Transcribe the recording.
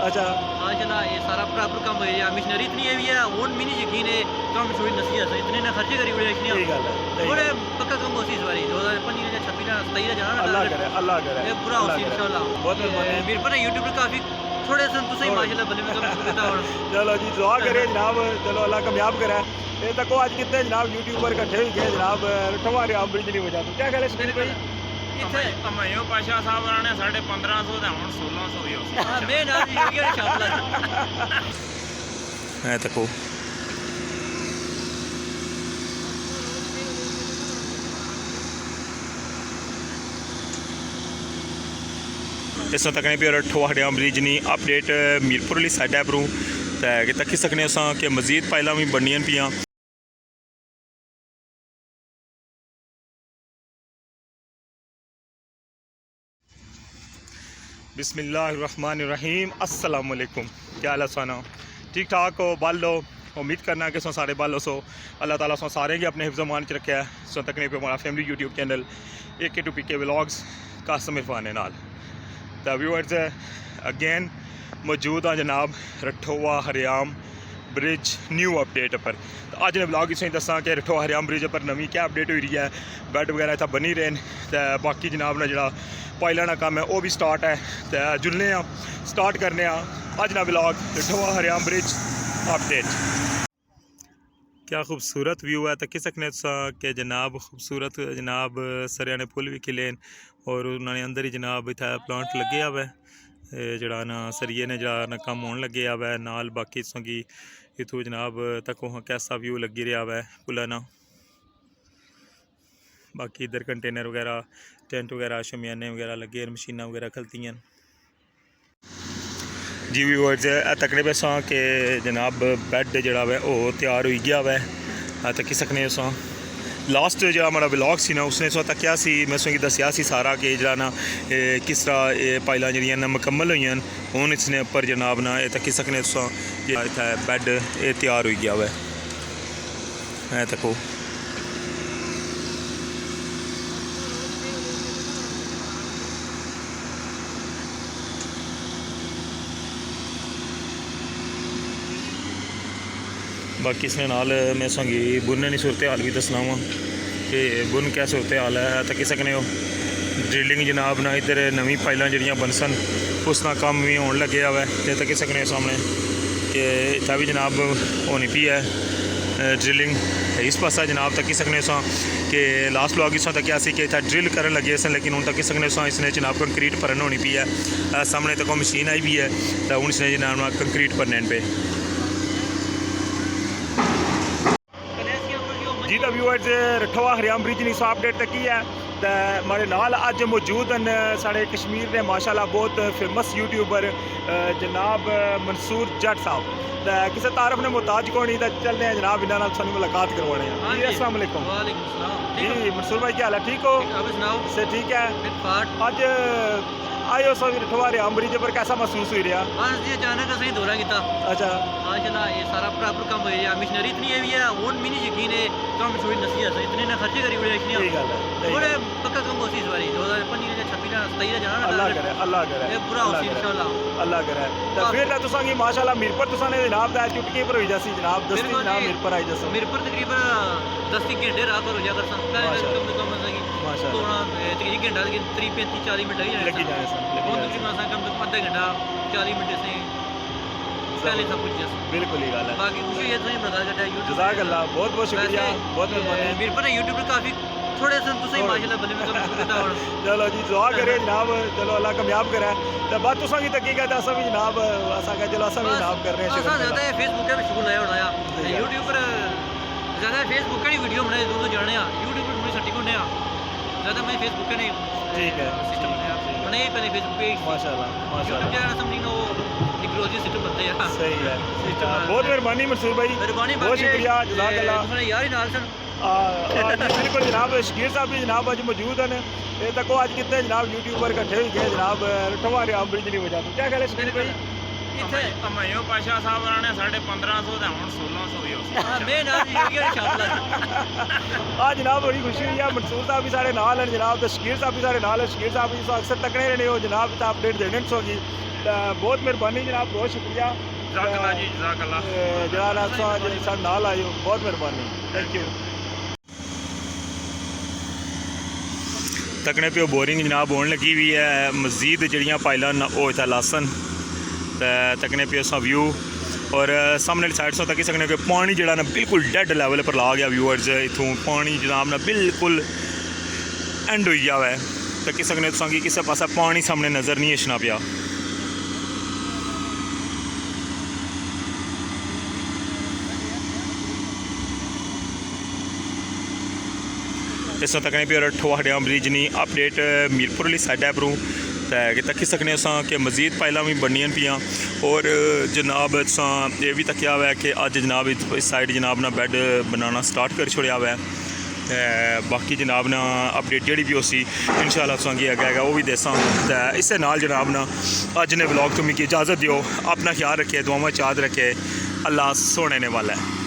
अच्छा माशाल्लाह ये सारा बराबर काम हो गया मिशनरी इतनी है भी है और मिनी यकीन है काम छोड़ी नसीहत है इतने ना खर्चे करी बड़े सही गल है बड़े पक्का काम होसी इस बारी 2025 ने 26 ना 27 जाना ना अल्लाह करे ये पूरा होसी इंशाल्लाह बहुत मेहरबानी मेरे पर यूट्यूब पर काफी थोड़े संतुष्ट ही माशाल्लाह बल्ले में काम शुरू करता हूं चलो जी दुआ करें जनाब चलो अल्लाह कामयाब करे ये तक आज कितने जनाब यूट्यूबर इकट्ठे हुए गए जनाब रठवारे ब्रिज नहीं बजा क्या ख्याल है सुनील भाई कमायो पाशा साहब ने 1550 ਦਾ ਹੁਣ 1600 ਹੀ ਹੋ हां मैं ना वीडियो शामिल है तको इस तक भी रठवाड़िया ब्रिज नहीं अपडेट मीरपुर वाली साइड परों तो तकी सकने अस कि मजीद पाइलां भी बननियां पियां बिस्मिल्लाहिर्रहमानिर्रहीम अस्सलाम वालेकुम क्या हाल है साना ठीक ठाक हो बाल लो उम्मीद करना कि सो सारे बालो सो अल्लाह ताला सो सारे गी अपने हिफ्ज़ मान च रखे सो तकने पे हमारा family YouTube channel AK2PK vlogs Kasim Irfan नाल द व्यूअर्स अगेन मौजूद हाँ जनाब रठोवा हरियाम ब्रिज न्यू अपडेट पर तो अज ने ब्लॉग इस दसा कि रठोवा हरियाम ब्रिज पर नवी क्या अपडेट हुई है बैड वगैरह इतना बनी रहे तो बाकी जनाब ने जो पाइलां का काम है वह भी स्टार्ट है तो जुलने स्टार्ट करने अज ना ब्लॉग रठोवा हरियाम ब्रिज अपडेट क्या खूबसूरत व्यू है तकी सकने कि जनाब खूबसूरत जनाब सरियाने पुल भी खिले और उन्होंने अंदर ही जनाब इतना प्लांट लगे हुआ है जड़ा ना सरिये ने जड़ा ना कम होने लगे हुआ है नाल बाकी की इतों जनाब तक वहाँ कैसा व्यू लगी रहा है पुला ना बाकी इधर कंटेनर वगैरह टेंट वगैरह शमियाने वगैरह लगे मशीना वगैरह खलती हैं जी व्यूअर्स तकने पे सा कि जनाब बैड जड़ा वै वो तैयार हो गया वै तकी सकने लास्ट जो हमारा ब्लॉग सी ना उसने सो तकिया सी मैं उसकी दसिया सी सारा कि जरा ना किस तरह ये पाइलां जड़ियां ना मुकम्मल हुई हूँ इसने उपर जनाब ना तकी सकने इतना बैड ये तैयार हो गया वै तको बाकी इसने नाल मैं संगी बुनने की सूरत हाल भी दसना वा कि बुन क्या सूरत हाल है तकी सकने हो ड्रिलिंग जनाब ना इधर नवी पाइलां जड़ियां बनसन उसका काम भी होने लगे हुआ है तकी सकने सामने कि इतना भी जनाब होनी पी है ड्रिलिंग इस पासा जनाब तकी सकने कि लास्ट ब्लॉग इस तक कि इतना ड्रिल कर लगे सन लेकिन हूँ तकी सकने इसने जनाब कंक्रीट भरन होनी पी है सामने तक मशीन आई भी है तो हूँ इसने जनाब कंक्रीट भरने पे जी द व्यूअर्स रठोवा हरियाम ब्रिज ने अपडेट तकी है तो हमारे नाल अज मौजूद हैं साढ़े कश्मीर के माशाल्लाह बहुत फेमस यूट्यूबर जनाब मंसूर जट साहब तो किसी तारफ ने मुहताज को नहीं तो चलने हैं जनाब इन्होंने सानू मुलाकात करवाने हैं जी अस्सलाम वालेकुम जी मंसूर भाई क्या हाल है ठीक हो से ठीक है अज आयो सो रठोवा हरियाम ब्रिज पर कैसा महसूस हुई रहा बस जी अचानक असली दौरा किया अच्छा माशाल्लाह ये सारा बराबर काम हो गया मिशनरी इतनी है भी है और मिनी यकीन है काम छोड़ी नसीहत है इतने ना खर्चे करी बड़े सही गल है बड़े पक्का काम होसी इस बारी 2025 ने 26 ना 27 जाना ना अल्लाह करे ये पूरा होसी इंशाल्लाह अल्लाह करे तो फिर तुसा की माशाल्लाह मीरपुर तुसा ने जनाब दा चुटकी पर होई जासी जनाब दस्ती जनाब मीरपुर आई जसो मीरपुर तकरीबन 10 घंटे राह पर हो जा कर सकता है कम से कम माशाल्लाह तो ना तकरीबन घंटा लेकिन 35 40 मिनट लगी जाने कम से आधा घंटा 40 मिनट से पहले सब कुछ बिल्कुल ही गल है बाकी खुशी है तो बता करता है जज़ाक अल्लाह बहुत बहुत शुक्रिया बहुत मेहरबानी मेरे पर यूट्यूब पर काफी थोड़े संतुष्ट ही माशाल्लाह बल्ले में काम शुरू करता हूं चलो जी दुआ करे जनाब चलो अल्लाह कामयाब करे तो बात तुसा की तकी कहता असा भी जनाब असा कह चलो असा भी जनाब कर रहे हैं असा ज्यादा फेसबुक पे शुरू लाया होना यूट्यूब पर ज्यादा फेसबुक की वीडियो बनाए दूर दूर जाने यूट्यूब पर थोड़ी सट्टी होने ज्यादा मैं फेसबुक पे नहीं ठीक है सिस्टम बनाया पहले फेसबुक पे माशाल्लाह माशाल्लाह यूट्यूब चैनल समझी नो टेक्नोलॉजी सिस्टम बनते हैं सही है बहुत मेहरबानी मंसूर भाई बहुत शुक्रिया जज़ाक अल्लाह यार ही नाल सन बिल्कुल जनाब शकीर साहब भी जनाब अज मौजूद हैं ये तको अज कितने जनाब यूट्यूबर इकट्ठे हुए गए जनाब रठोवा हरियाम ब्रिज नहीं वजह क्या ख्याल है शकीर भाई ਇੱਥੇ ਕਮਾਇਓ ਪਾਸ਼ਾ ਸਾਹਿਬ ਉਹਨਾਂ ਨੇ ਸਾਡੇ 1500 ਤੇ ਹੁਣ 1600 ਹੀ ਹੋ ਮੈਂ ਨਾਲ ਵੀਡੀਓ ਸ਼ਾਮਲ ਆ ਜਨਾਬ ਬੜੀ ਖੁਸ਼ੀ ਹੋਈ ਹੈ ਮਨਸੂਰ ਸਾਹਿਬ ਵੀ ਸਾਡੇ ਨਾਲ ਹਨ ਜਨਾਬ ਤੇ ਸ਼ਕੀਰ ਸਾਹਿਬ ਵੀ ਸਾਡੇ ਨਾਲ ਹੈ ਸ਼ਕੀਰ ਸਾਹਿਬ ਵੀ ਅਕਸਰ ਤੱਕਣੇ ਰਹਿਣੇ ਹੋ ਜਨਾਬ ਤਾਂ ਅਪਡੇਟ ਦੇਣੇ ਸੋਗੀ ਬਹੁਤ ਮਿਹਰਬਾਨੀ ਜਨਾਬ ਬਹੁਤ ਸ਼ੁਕਰੀਆ ਜਜ਼ਾਕੱਲਾ ਜੀ ਜਜ਼ਾਕੱਲਾ ਜਨਾਬ ਸਾਹਿਬ ਜੀ ਸਾਡੇ ਨਾਲ ਆਇਓ ਬਹੁਤ ਮਿਹਰਬਾਨੀ ਥੈਂਕ ਯੂ ਤੱਕਣੇ ਪਿਓ ਬੋਰਿੰਗ ਜਨਾਬ ਹੋਣ ਲੱਗੀ ਵੀ ਹੈ ਮਜ਼ੀਦ ਜਿਹੜੀਆਂ ਪਾਈਲਾਂ ਉਹ ਇੱਥੇ ਲਾਸਨ ਤੇ ਤੱਕਣੇ ਪਿਓ ਸਾ ਵਿਊ और सामने वाली साइड से तक सकने कि पानी जड़ा ना बिल्कुल डेड लैवल पर ला गया व्यूअर्स इतों पानी जनाब ना बिल्कुल एंड हो गया है तक सकने तुसा कि किसी पासा पानी सामने नज़र नहीं अछना पिया इस तकने पे ठोहाड़िया ब्रिज नहीं अपडेट मीरपुर वाली साइड परों कि तक्की सकने असां कि मजीद पाइलां भी बननियां पियां और जनाब असां ये भी तक्या हुआ है कि अज जनाब इस साइड जनाब ना बैड बनाना स्टार्ट कर छोड़िया हुआ है बाकी जनाब ना अपडेट जी भी उसी इंशाल्लाह तुसां गी अग्गे वो भी दसां ते इस नाल जनाब ना अज ने व्लॉग तो मिगी इजाज़त दियो अपना ख्याल रखे दुआवां चाद रखे अल्लाह सोने ने वाला है।